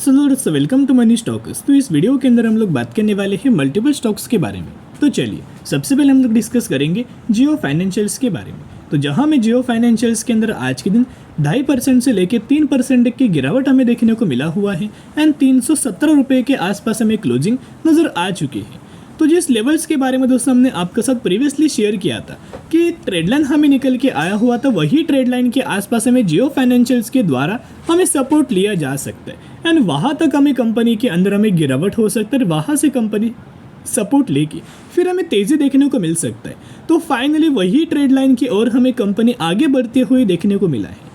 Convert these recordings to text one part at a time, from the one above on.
सो दोस्तों welcome to money stocks. तो इस वीडियो के अंदर हम लोग बात करने वाले हैं मल्टीपल स्टॉक्स के बारे में। तो चलिए सबसे पहले हम लोग डिस्कस करेंगे जियो फाइनेंशियल्स के बारे में। तो जहां में जियो फाइनेंशियल्स के अंदर आज के दिन 2.5% से लेकर 3% की गिरावट हमें देखने को मिला हुआ है एंड 317 रुपये के आसपास हमें क्लोजिंग नज़र आ चुकी है। तो जिस लेवल्स के बारे में दोस्तों हमने आपके साथ प्रीवियसली शेयर किया था कि ट्रेड लाइन हमें निकल के आया हुआ था, वही ट्रेड लाइन के आसपास हमें जियो फाइनेंशियल्स के द्वारा हमें सपोर्ट लिया जा सकता है एंड वहाँ तक हमें कंपनी के अंदर हमें गिरावट हो सकता है, वहाँ से कंपनी सपोर्ट लेके फिर हमें तेज़ी देखने को मिल सकता है। तो फाइनली वही ट्रेड लाइन की ओर हमें कंपनी आगे बढ़ते हुए देखने को मिला है।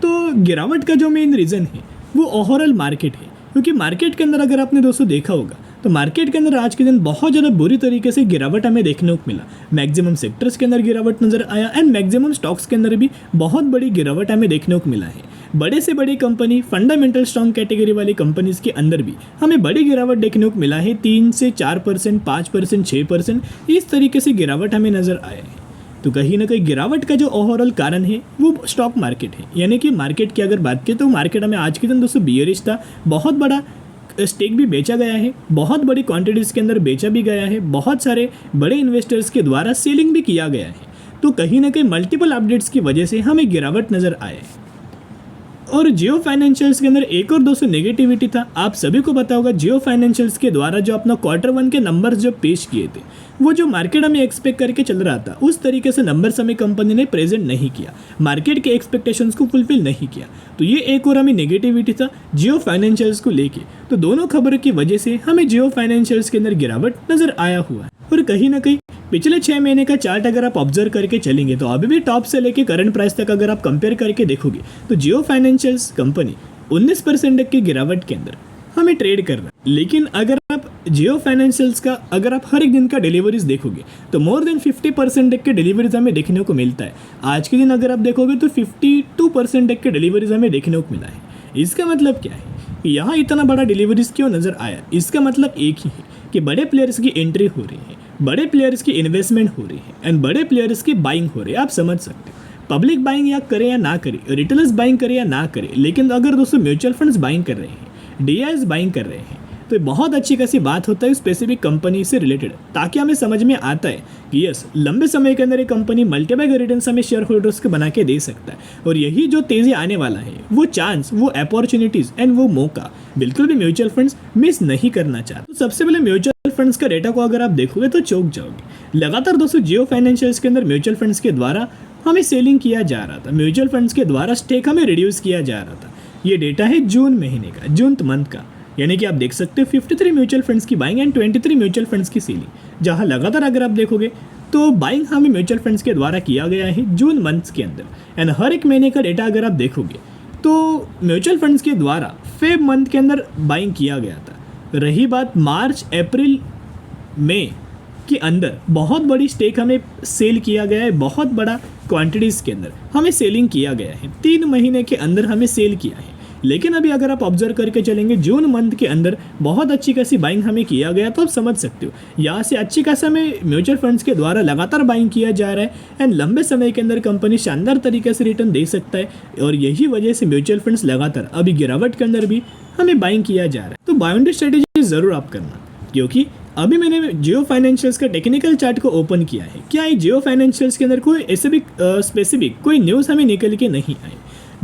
तो गिरावट का जो मेन रीज़न है वो ओवरऑल मार्केट है, क्योंकि मार्केट के अंदर अगर आपने दोस्तों देखा होगा तो मार्केट के अंदर आज के दिन बहुत ज़्यादा बुरी तरीके से गिरावट हमें देखने को मिला। मैक्सिमम सेक्टर्स के अंदर गिरावट नज़र आया एंड मैक्सिमम स्टॉक्स के अंदर भी बहुत बड़ी गिरावट हमें देखने को मिला है। बड़े से बड़ी कंपनी, फंडामेंटल स्ट्रॉन्ग कैटेगरी वाली कंपनीज के अंदर भी हमें बड़ी गिरावट देखने को मिला है। 3 से 4%, 5%, 6% इस तरीके से गिरावट हमें नज़र आया है। तो कहीं ना कहीं गिरावट का जो ओवरऑल कारण है वो स्टॉक मार्केट है, यानी कि मार्केट की अगर बात करें तो मार्केट हमें आज के दिन दोस्तों बियरिश था। बहुत बड़ा स्टेक भी बेचा गया है, बहुत बड़ी क्वांटिटीज़ के अंदर बेचा भी गया है, बहुत सारे बड़े इन्वेस्टर्स के द्वारा सेलिंग भी किया गया है। तो कहीं ना कहीं मल्टीपल अपडेट्स की वजह से हमें गिरावट नज़र आए। और जियो फाइनेंशियल्स के अंदर एक और दोस्तों नेगेटिविटी था। आप सभी को पता होगा जियो फाइनेंशियल्स के द्वारा जो अपना Q1 के नंबर्स जो पेश किए थे, वो जो मार्केट हमें एक्सपेक्ट करके चल रहा था उस तरीके से नंबर्स हमें कंपनी ने प्रेजेंट नहीं किया, मार्केट के एक्सपेक्टेशंस को फुलफिल नहीं किया। तो ये एक और हमें नेगेटिविटी था जियो फाइनेंशियल्स को लेके। तो दोनों खबरों की वजह से हमें जियो फाइनेंशियल्स के अंदर गिरावट नजर आया हुआ है। और कहीं ना कहीं पिछले 6 महीने का चार्ट अगर आप ऑब्जर्व करके चलेंगे तो अभी भी टॉप से लेके करंट प्राइस तक अगर आप कंपेयर करके देखोगे तो जियो फाइनेंशियल्स कंपनी 19% की गिरावट के अंदर हमें ट्रेड कर रहा है। लेकिन अगर आप जियो फाइनेंशियल्स का अगर आप हर एक दिन का डिलीवरीज देखोगे तो मोर देन 50% के डिलीवरीज हमें देखने को मिलता है। आज के दिन अगर आप देखोगे तो 52% के डिलीवरीज हमें देखने को मिला है। इसका मतलब क्या है, यहाँ इतना बड़ा डिलीवरीज क्यों नज़र आया? इसका मतलब एक ही है कि बड़े प्लेयर्स की एंट्री हो रही है, बड़े प्लेयर्स की इन्वेस्टमेंट हो रही है एंड बड़े प्लेयर्स की बाइंग हो रही है। आप समझ सकते हो, पब्लिक बाइंग या करे या ना करे, रिटेलर्स बाइंग करे या ना करे, लेकिन अगर दोस्तों म्यूचुअल फंड्स बाइंग कर रहे हैं, DIs बाइंग कर रहे हैं, तो बहुत अच्छी खासी बात होता है स्पेसिफिक कंपनी से रिलेटेड, ताकि हमें समझ में आता है कि यस लंबे समय के अंदर एक कंपनी मल्टीपल रिटर्न्स हमें शेयर होल्डर्स को बना के दे सकता है। और यही जो तेज़ी आने वाला है, वो चांस, वो अपॉर्चुनिटीज़ एंड वो मौका बिल्कुल भी म्यूचुअल फंड्स मिस नहीं करना चाहते। तो सबसे पहले म्यूचुअल फंड्स का डेटा को अगर आप देखोगे तो चौंक जाओगे। लगातार दोस्तों जियो फाइनेंशियल्स के अंदर म्यूचुअल फंड्स के द्वारा हमें सेलिंग किया जा रहा था, म्यूचुअल फंड्स के द्वारा स्टेक हमें रिड्यूस किया जा रहा था। ये डेटा है जून महीने का, जून मंथ का, यानी कि आप देख सकते हो 53 म्यूचुअल फंड्स की बाइंग एंड 23 म्यूचुअल फंड्स की सेलिंग। जहां लगातार अगर आप देखोगे तो बाइंग हमें म्यूचुअल फंड्स के द्वारा किया गया है जून मंथ्स के अंदर। एंड हर एक महीने का डेटा अगर आप देखोगे तो म्यूचुअल फंड्स के द्वारा फेब मंथ के अंदर बाइंग किया गया था। रही बात मार्च, अप्रैल, मई के अंदर बहुत बड़ी स्टेक हमें सेल किया गया है, बहुत बड़ा क्वांटिटीज़ के अंदर हमें सेलिंग किया गया है, 3 महीने के अंदर हमें सेल किया है। लेकिन अभी अगर आप ऑब्जर्व करके चलेंगे जून मंथ के अंदर बहुत अच्छी खासी बाइंग हमें किया गया, तो आप समझ सकते हो यहाँ से अच्छी खासा हमें म्यूचुअल फंड्स के द्वारा लगातार बाइंग किया जा रहा है एंड लंबे समय के अंदर कंपनी शानदार तरीके से रिटर्न दे सकता है। और यही वजह से म्यूचुअल फंड्स लगातार अभी गिरावट के अंदर भी हमें बाइंग किया जा रहा है। तो बाउंड्री स्ट्रेटेजी ज़रूर आप करना, क्योंकि अभी मैंने जियो फाइनेंशियल्स का टेक्निकल चार्ट को ओपन किया है। क्या है, जियो फाइनेंशियल्स के अंदर कोई ऐसे भी स्पेसिफिक कोई न्यूज़ हमें निकल के नहीं आई।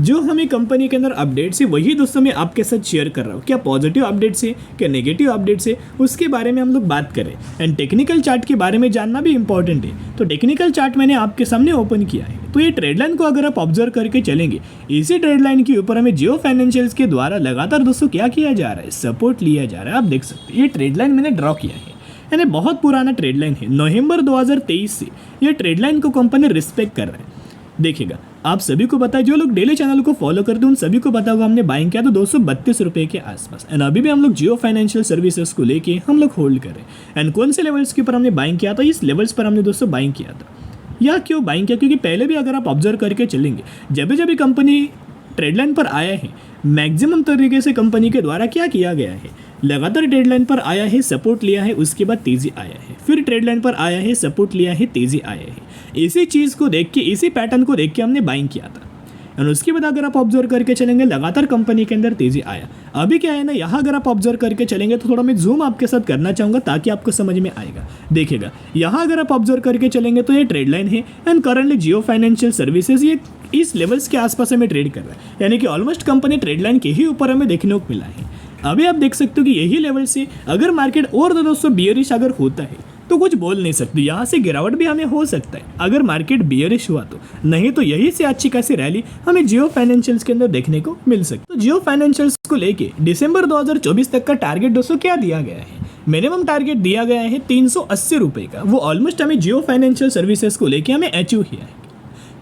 जो हमें कंपनी के अंदर अपडेट्स है वही दोस्तों मैं आपके साथ शेयर कर रहा हूँ। क्या पॉजिटिव अपडेट्स है, क्या नेगेटिव अपडेट्स है, उसके बारे में हम लोग बात करें। एंड टेक्निकल चार्ट के बारे में जानना भी इंपॉर्टेंट है। तो टेक्निकल चार्ट मैंने आपके सामने ओपन किया है। तो ये ट्रेड लाइन को अगर आप ऑब्जर्व करके चलेंगे, इसी ट्रेड लाइन के ऊपर हमें जियो फाइनेंशियल्स के द्वारा लगातार दोस्तों क्या किया जा रहा है, सपोर्ट लिया जा रहा है। आप देख सकते हैं ये ट्रेड लाइन मैंने ड्रॉ किया है, यानी बहुत पुराना ट्रेड लाइन है। नवंबर 2023 से ये ट्रेड लाइन को कंपनी रिस्पेक्ट कर रहा है। देखिएगा, आप सभी को पता है, जो लोग डेली चैनल को फॉलो करते हैं उन सभी को पता होगा हमने बाइंग किया तो 232 रुपये के आसपास। एंड अभी भी हम लोग जियो फाइनेंशियल सर्विसेज को लेके हम लोग होल्ड करें। एंड कौन से लेवल्स के ऊपर हमने बाइंग किया था, इस लेवल्स पर हमने दोस्तों बाइंग किया था। या क्यों बाइंग किया, क्योंकि पहले भी अगर आप ऑब्जर्व करके चलेंगे, जब भी कंपनी ट्रेड लाइन पर आया है, मैक्सिमम तरीके से कंपनी के द्वारा क्या किया गया है, लगातार ट्रेड लाइन पर आया है, सपोर्ट लिया है, उसके बाद तेजी आया है, फिर ट्रेड लाइन पर आया है, सपोर्ट लिया है, तेजी आया है। इसी चीज़ को देख के, इसी पैटर्न को देख के हमने बाइंग किया था। और उसके बाद अगर आप ऑब्जर्व करके चलेंगे लगातार कंपनी के अंदर तेजी आया। अभी क्या है ना, यहाँ अगर आप ऑब्जर्व करके चलेंगे तो थोड़ा मैं जूम आपके साथ करना चाहूँगा ताकि आपको समझ में आएगा। देखिएगा यहाँ अगर आप ऑब्जर्व करके चलेंगे तो ये ट्रेड लाइन है and currently Jio financial services ये इस लेवल्स के आसपास हमें ट्रेड कर रहा है, यानी कि ऑलमोस्ट कंपनी ट्रेड लाइन के ही ऊपर हमें देखने को मिला है। अभी आप देख सकते हो कि यही लेवल से अगर मार्केट और दोस्तों बियरिश अगर होता है तो कुछ बोल नहीं सकते, यहाँ से गिरावट भी हमें हो सकता है अगर मार्केट बियरिश हुआ तो, नहीं तो यही से अच्छी खासी रैली हमें जियो फाइनेंशियल्स के अंदर देखने को मिल सकती है। तो जियो फाइनेंशियल्स को लेके दिसंबर 2024 तक का टारगेट दोस्तों क्या दिया गया है? मिनिमम टारगेट दिया गया है 380 रुपये का, वो ऑलमोस्ट हमें जियो फाइनेंशियल सर्विसेज को लेके हमें अचीव किया है।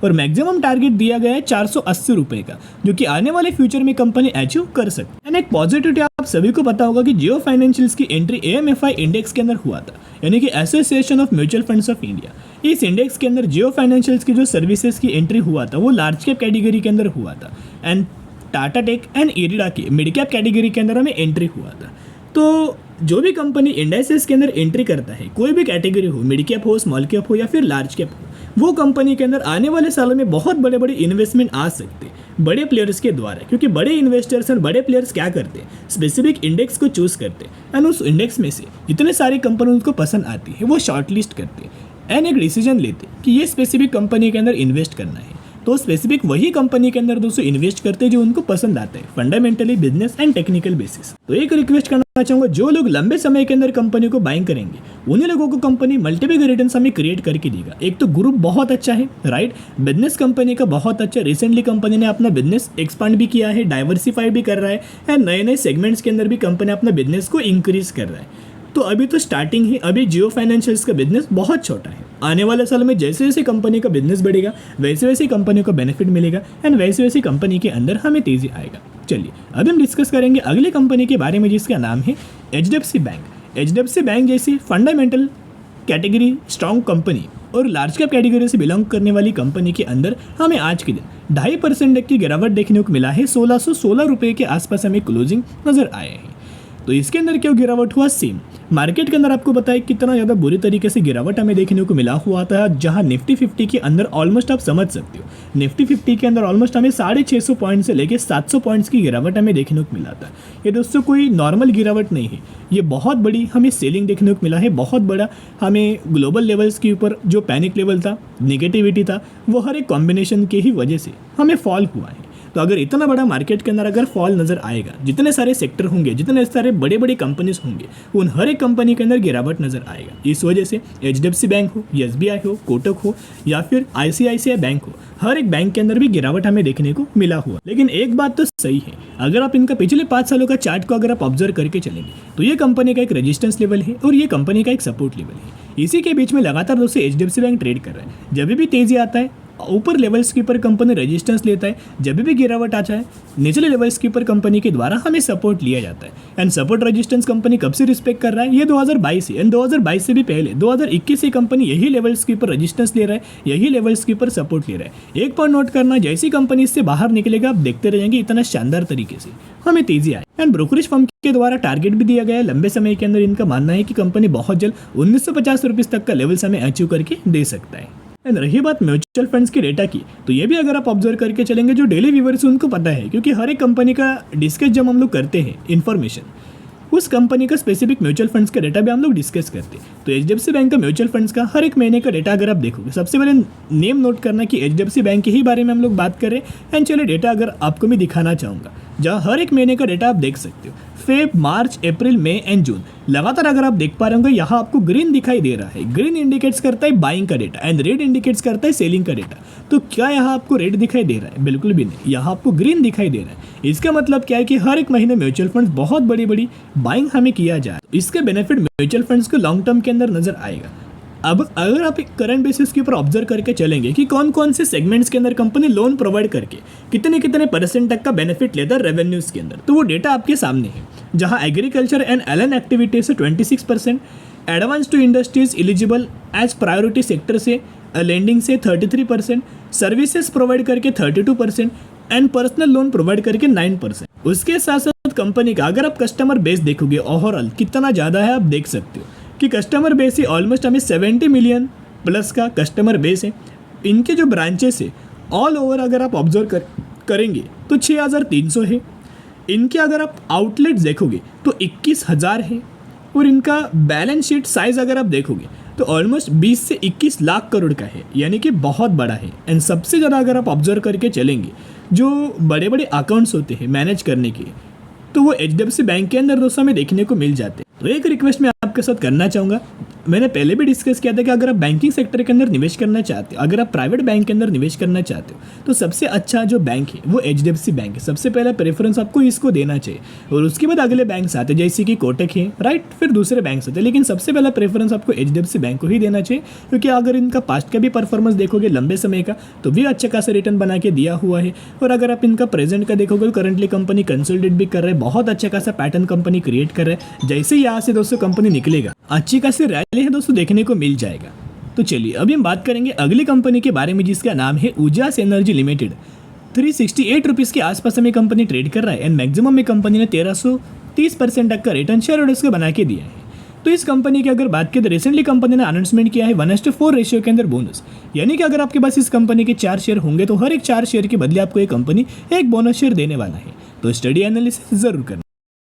और मैक्सिमम टारगेट दिया गया है 480 रुपये का, जो कि आने वाले फ्यूचर में कंपनी अचीव कर सकती है। एंड एक पॉजिटिविटी आप सभी को पता होगा कि जियो फाइनेंशियल्स की एंट्री AMFI इंडेक्स के अंदर हुआ था, यानी कि association of mutual funds of India. इस इंडेक्स के अंदर जियो फाइनेंशियल्स की जो सर्विसेज की एंट्री हुआ था वो लार्ज कैप कैटेगरी के अंदर हुआ था and Tata take and IRDA की मिड कैप कैटेगरी के अंदर हमें एंट्री हुआ था। तो जो भी कंपनी इंडाइसेस के अंदर एंट्री करता है, कोई भी कैटेगरी हो, मिड कैप हो, स्मॉल कैप हो या फिर लार्ज कैप हो, वो कंपनी के अंदर आने वाले सालों में बहुत बड़े बड़े इन्वेस्टमेंट आ सकते हैं बड़े प्लेयर्स के द्वारा, क्योंकि बड़े इन्वेस्टर्स और बड़े प्लेयर्स क्या करते हैं, स्पेसिफिक इंडेक्स को चूज करते हैं एंड उस इंडेक्स में से जितने सारी कंपनी उनको पसंद आती है वो शॉर्टलिस्ट करते हैं एंड एक डिसीजन लेते हैं कि ये स्पेसिफिक कंपनी के अंदर इन्वेस्ट करना है। तो स्पेसिफिक वही कंपनी के अंदर दोस्तों इन्वेस्ट करते हैं जो उनको पसंद आता है, fundamentally, business and technical basis. तो एक रिक्वेस्ट करना चाहूंगा, जो लोग लंबे समय के अंदर कंपनी को बाइंग करेंगे उन्हीं लोगों को कंपनी मल्टीपल रिटर्न्स हमें क्रिएट करके देगा। एक तो ग्रुप बहुत अच्छा है, राइट, बिजनेस कंपनी का बहुत अच्छा, रिसेंटली कंपनी ने अपना बिजनेस एक्सपांड भी किया है, डाइवर्सिफाई भी कर रहा है एंड नए नए सेगमेंट्स के अंदर भी कंपनी अपना बिजनेस को इंक्रीज कर रहा है। तो अभी तो स्टार्टिंग है, अभी जियो फाइनेंशियल्स का बिजनेस बहुत छोटा है। आने वाले साल में जैसे जैसे कंपनी का बिजनेस बढ़ेगा वैसे वैसे कंपनी को बेनिफिट मिलेगा एंड वैसे वैसे कंपनी के अंदर हमें तेजी आएगा। चलिए अभी हम डिस्कस करेंगे अगली कंपनी के बारे में जिसका नाम है HDFC बैंक। HDFC बैंक जैसी फंडामेंटल कैटेगरी स्ट्रॉन्ग कंपनी और लार्ज कैप कैटेगरी से बिलोंग करने वाली कंपनी के अंदर हमें आज के दिन 2.5% की गिरावट देखने को मिला है। 1616 रुपये के आसपास हमें क्लोजिंग नजर आए हैं। तो इसके अंदर क्यों गिरावट हुआ? सेम मार्केट के अंदर आपको बताया कितना ज़्यादा बुरी तरीके से गिरावट हमें देखने को मिला हुआ था, जहां निफ्टी 50 के अंदर ऑलमोस्ट आप समझ सकते हो, निफ्टी 50 के अंदर ऑलमोस्ट हमें 650 पॉइंट से लेके 700 पॉइंट्स की गिरावट हमें देखने को मिला था। ये दोस्तों कोई नॉर्मल गिरावट नहीं है, ये बहुत बड़ी हमें सेलिंग देखने को मिला है, बहुत बड़ा हमें ग्लोबल लेवल्स के ऊपर जो पैनिक लेवल था, निगेटिविटी था, वो हर एक कॉम्बिनेशन के ही वजह से हमें फॉल हुआ है। तो अगर इतना बड़ा मार्केट के अंदर अगर फॉल नजर आएगा, जितने सारे सेक्टर होंगे, जितने सारे बड़े बड़े कंपनीज होंगे, उन हर एक कंपनी के अंदर गिरावट नजर आएगा। इस वजह से HDFC बैंक हो, SBI हो, कोटक हो या फिर ICICI बैंक हो, हर एक बैंक के अंदर भी गिरावट हमें देखने को मिला हुआ। लेकिन एक बात तो सही है, अगर आप इनका पिछले 5 सालों का चार्ट को अगर आप ऑब्जर्व करके चलेंगे तो ये कंपनी का एक रेजिस्टेंस लेवल है और ये कंपनी का एक सपोर्ट लेवल है। इसी के बीच में लगातार दोस्तों HDFC बैंक ट्रेड कर रहा है। जब भी तेजी आता है ऊपर लेवल्स के ऊपर कंपनी रेजिस्टेंस लेता है, जब भी गिरावट आता है निचले लेवल्स के ऊपर कंपनी के द्वारा हमें सपोर्ट लिया जाता है। एंड सपोर्ट रेजिस्टेंस कंपनी कब से रिस्पेक्ट कर रहा है? ये 2022 से, एंड 2022 से भी पहले 2021 से कंपनी यही लेवल्स के ऊपर रेजिस्टेंस ले रहा है, यही लेवल्स के ऊपर सपोर्ट ले रहा है। एक पॉइंट नोट करना, जैसी कंपनी इससे बाहर निकलेगा आप देखते रहेंगे इतना शानदार तरीके से हमें तेजी आए। एंड ब्रोकरेज फर्म के द्वारा टारगेट भी दिया गया है, लंबे समय के अंदर इनका मानना है कि कंपनी बहुत जल्द 1950 रुपीज़ तक का लेवल्स हमें अचीव करके दे सकता है। एंड रही बात म्यूचुअल फंड्स के डेटा की, तो ये भी अगर आप ऑब्जर्व करके चलेंगे, जो डेली व्यूअर्स उनको पता है, क्योंकि हर एक कंपनी का डिस्कस जब हम लोग करते हैं इन्फॉर्मेशन, उस कंपनी का स्पेसिफिक म्यूचुअल फंड्स का डेटा भी हम लोग डिस्कस करते हैं। तो HDFC बैंक का म्यूचुअल फंड्स का हर एक महीने का डेटा अगर आप देखोगे, सबसे पहले नेम नोट करना कि HDFC बैंक के ही बारे में हम लोग बात करें। एंड चलिए डेटा अगर आपको मैं दिखाना चाहूँगा, जहाँ हर एक महीने का डेटा आप देख सकते हो, Feb, March, April, May and June. लगातार अगर आप देख पा रहे होंगे यहाँ आपको ग्रीन दिखाई दे रहा है। ग्रीन इंडिकेट्स करता है बाइंग का डेटा एंड रेड इंडिकेट्स करता है सेलिंग का डेटा। तो क्या यहाँ आपको रेड दिखाई दे रहा है? बिल्कुल भी नहीं, यहाँ आपको ग्रीन दिखाई दे रहा है। इसका मतलब क्या है कि हर एक महीने म्यूचुअल फंड्स बहुत बड़ी बड़ी बाइंग हमें किया जाए, इसका बेनिफिट म्यूचुअल फंड्स को लॉन्ग टर्म के अंदर नजर आएगा। अब अगर आप एक करंट बेसिस के ऊपर ऑब्जर्व करके चलेंगे कि कौन कौन से सेगमेंट्स के अंदर कंपनी लोन प्रोवाइड करके कितने कितने % तक का बेनिफिट लेता है रेवेन्यूज के अंदर, तो वो डेटा आपके सामने है। जहां एग्रीकल्चर एंड एलन एक्टिविटीज से 26%, advance to industries eligible as priority sector से लेंडिंग से 33%, सर्विसेज प्रोवाइड करके 32% एंड पर्सनल लोन प्रोवाइड करके 9%। उसके साथ साथ कंपनी का अगर आप कस्टमर बेस देखोगे ओवरऑल कितना ज़्यादा है, आप देख सकते हो कि कस्टमर बेस ही ऑलमोस्ट हमें 70 मिलियन प्लस का कस्टमर बेस है। इनके जो ब्रांचेस है ऑल ओवर अगर आप ऑब्जर्व कर करेंगे तो 6,300 है। इनके अगर आप आउटलेट्स देखोगे तो 21,000 है। और इनका बैलेंस शीट साइज अगर आप देखोगे तो ऑलमोस्ट 20 से 21 लाख करोड़ का है, यानी कि बहुत बड़ा है। एंड सबसे ज़्यादा अगर आप ऑब्जर्व करके चलेंगे जो बड़े बड़े अकाउंट्स होते हैं मैनेज करने के, तो वो HDFC बैंक के अंदर दोस्तों हमें देखने को मिल जाते हैं। तो एक रिक्वेस्ट मैं आपके साथ करना चाहूँगा, मैंने पहले भी डिस्कस किया था कि अगर आप बैंकिंग सेक्टर के अंदर निवेश करना चाहते हो, अगर आप प्राइवेट बैंक के अंदर निवेश करना चाहते हो, तो सबसे अच्छा जो बैंक है वो HDFC बैंक है। सबसे पहला प्रेफरेंस आपको इसको देना चाहिए और उसके बाद अगले बैंक्स आते हैं जैसे कि कोटक है, राइट, फिर दूसरे बैंक्स आते हैं, लेकिन सबसे पहला प्रेफरेंस आपको HDFC बैंक को ही देना चाहिए, क्योंकि अगर इनका पास्ट का भी परफॉर्मेंस देखोगे लंबे समय का तो भी अच्छा खासा रिटर्न बना के दिया हुआ है। और अगर आप इनका प्रेजेंट का देखोगे तो करंटली कंपनी कंसोलिडेट भी कर रहा है, बहुत अच्छा खासा पैटर्न कंपनी क्रिएट कर रहा है। जैसे यहाँ से दोस्तों कंपनी निकलेगा अच्छी खासी रैली है दोस्तों देखने को मिल जाएगा। तो चलिए अभी हम बात करेंगे अगली कंपनी के बारे में जिसका नाम है उजास एनर्जी लिमिटेड। 368 रुपीज़ के आसपास में कंपनी ट्रेड कर रहा है एंड मैक्सिमम में कंपनी ने 1330% तक का रिटर्न शेयर होल्डर्स को बना के दिया है। तो इस कंपनी की अगर बात करें तो रिसेंटली कंपनी ने अनाउंसमेंट किया है 1:4 रेशियो के अंदर बोनस, यानी कि अगर आपके पास इस कंपनी के 4 शेयर होंगे तो हर एक 4 शेयर के बदले आपको ये कंपनी एक बोनस शेयर देने वाला है। तो स्टडी एनालिसिस जरूर करना।